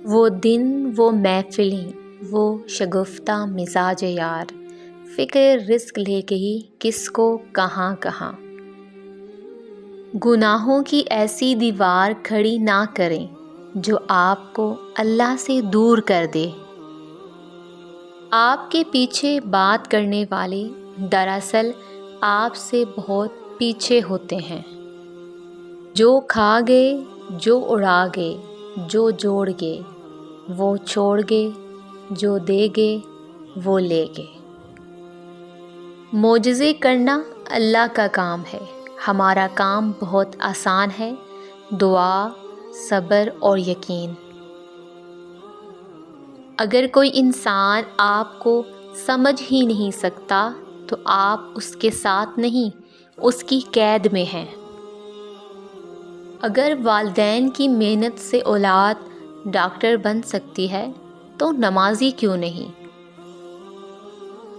وہ دن وہ محفلیں وہ شگفتہ مزاج یار، فکر رزق لے گئی کس کو کہاں کہاں۔ گناہوں کی ایسی دیوار کھڑی نہ کریں جو آپ کو اللہ سے دور کر دے۔ آپ کے پیچھے بات کرنے والے دراصل آپ سے بہت پیچھے ہوتے ہیں۔ جو کھا گئے، جو اڑا گئے، جو جوڑ گئے وہ چھوڑ گئے، جو دے گئے وہ لے گئے۔ معجزے کرنا اللہ کا کام ہے، ہمارا کام بہت آسان ہے، دعا، صبر اور یقین۔ اگر کوئی انسان آپ کو سمجھ ہی نہیں سکتا تو آپ اس کے ساتھ نہیں، اس کی قید میں ہیں۔ اگر والدین کی محنت سے اولاد ڈاکٹر بن سکتی ہے تو نمازی کیوں نہیں؟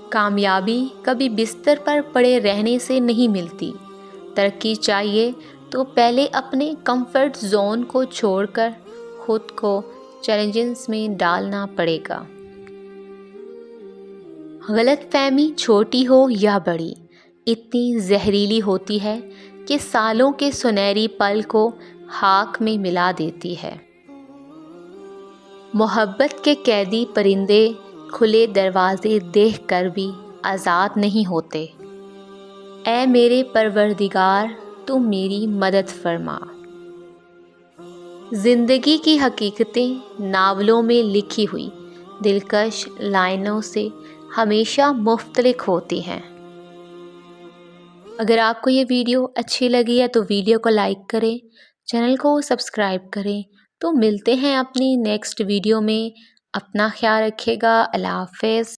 کامیابی کبھی بستر پر پڑے رہنے سے نہیں ملتی، ترقی چاہیے تو پہلے اپنے کمفرٹ زون کو چھوڑ کر خود کو چیلنجز میں ڈالنا پڑے گا۔ غلط فہمی چھوٹی ہو یا بڑی، اتنی زہریلی ہوتی ہے کہ سالوں کے سنہری پل کو خاک میں ملا دیتی ہے۔ محبت کے قیدی پرندے کھلے دروازے دیکھ کر بھی آزاد نہیں ہوتے۔ اے میرے پروردگار، تو میری مدد فرما۔ زندگی کی حقیقتیں ناولوں میں لکھی ہوئی دلکش لائنوں سے ہمیشہ مختلف ہوتی ہیں۔ اگر آپ کو یہ ویڈیو اچھی لگی ہے تو ویڈیو کو لائک کریں، چینل کو سبسکرائب کریں۔ تو ملتے ہیں اپنی نیکسٹ ویڈیو میں۔ اپنا خیال رکھیے گا۔ اللہ حافظ۔